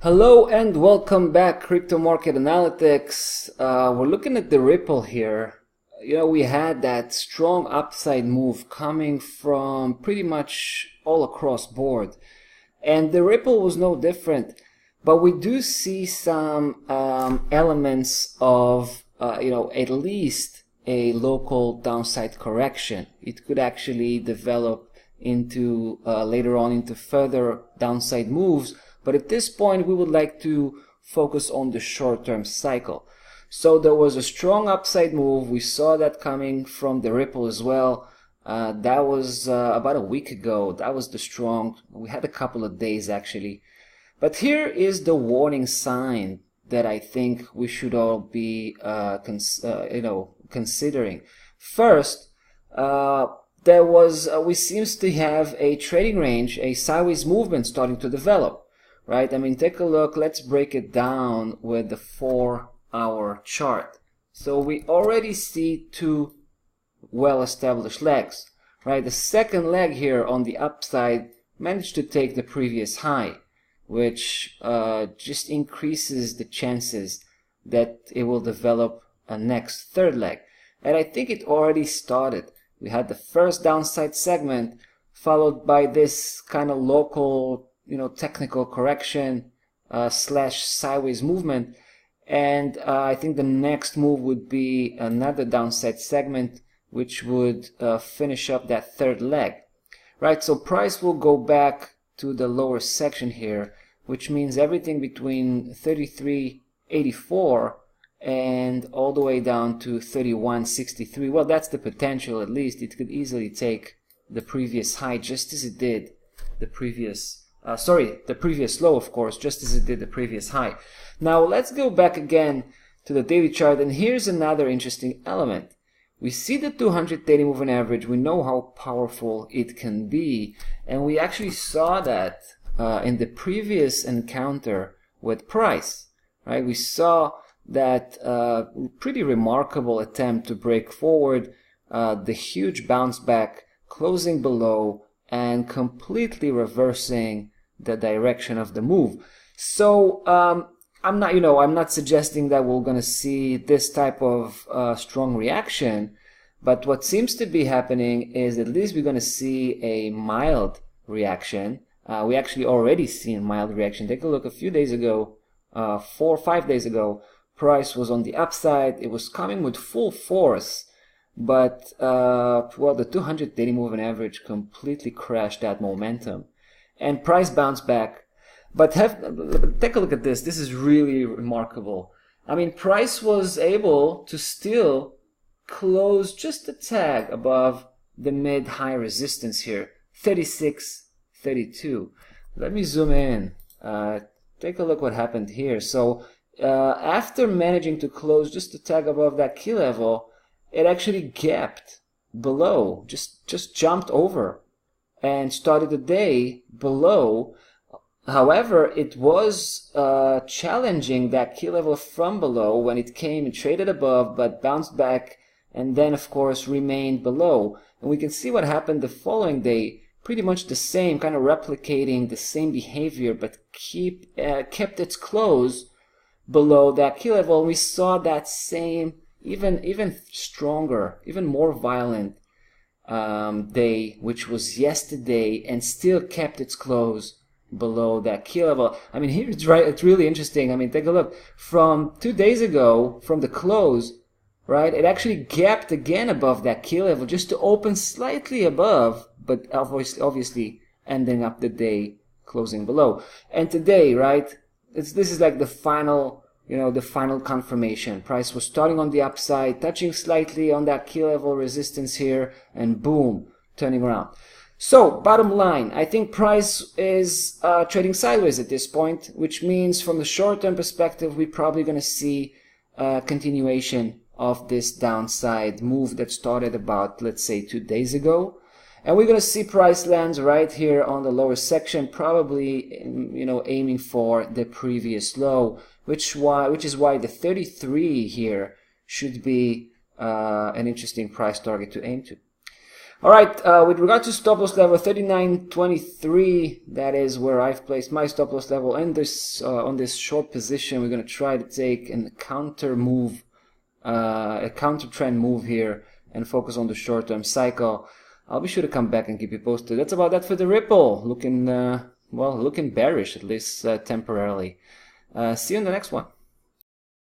Hello and welcome back, Crypto Market Analytics. We're looking at the Ripple here. We had that strong upside move coming from pretty much all across board. And the Ripple was no different. But we do see some elements of, at least a local downside correction. It could actually develop into, later on, into further downside moves. But at this point, we would like to focus on the short-term cycle. So there was a strong upside move. We saw that coming from the Ripple as well. That was about a week ago. That was the strong. We had a couple of days actually. But here is the warning sign that I think we should all be considering. First, we seems to have a trading range, a sideways movement starting to develop. Right? I mean, take a look. Let's break it down with the 4-hour chart. So we already see two well-established legs. Right? The second leg here on the upside managed to take the previous high, which just increases the chances that it will develop a next third leg. And I think it already started. We had the first downside segment followed by this kind of local technical correction slash sideways movement, and I think the next move would be another downside segment, which would finish up that third leg. Right, so price will go back to the lower section here, which means everything between 33.84 and all the way down to 31.63. Well, that's the potential. At least it could easily take the previous high, just as it did the previous the previous low, of course, just as it did the previous high. Now let's go back again to the daily chart, and here's another interesting element. We see the 200 daily moving average. We know how powerful it can be, and we actually saw that in the previous encounter with price. Right? We saw that pretty remarkable attempt to break forward, the huge bounce back, closing below, and completely reversing the direction of the move. So I'm not suggesting that we're going to see this type of strong reaction, but what seems to be happening is at least we're going to see a mild reaction. We actually already seen mild reaction. Take a look. A few days ago, 4 or 5 days ago, price was on the upside. It was coming with full force, but the 200 daily moving average completely crashed that momentum, and price bounced back. But take a look at this. This is really remarkable. I mean, price was able to still close just a tad above the mid-high resistance here, 36.32. Let me zoom in. Take a look what happened here. So after managing to close just a tad above that key level, it actually gapped below, just jumped over and started the day below. However, it was challenging that key level from below when it came and traded above, but bounced back and then, of course, remained below. And we can see what happened the following day, pretty much the same, kind of replicating the same behavior, but kept its close below that key level. And we saw that same even stronger, even more violent day, which was yesterday, and still kept its close below that key level. I mean, here it's right. It's really interesting. I mean, take a look. From 2 days ago, from the close, right, it actually gapped again above that key level, just to open slightly above, but obviously ending up the day closing below. And today, right, this is like the final. The final confirmation. Price was starting on the upside, touching slightly on that key level resistance here, and boom, turning around. So, bottom line, I think price is trading sideways at this point, which means from the short-term perspective, we're probably going to see a continuation of this downside move that started about, let's say, 2 days ago. And we're going to see price lands right here on the lower section, probably, aiming for the previous low, which is why the 33 here should be an interesting price target to aim to. All right, with regard to stop loss level 39.23, that is where I've placed my stop loss level, and this on this short position, we're going to try to take a counter move, a counter trend move here, and focus on the short-term cycle. I'll be sure to come back and keep you posted. That's about that for the Ripple. Looking well, looking bearish, at least temporarily. See you in the next one.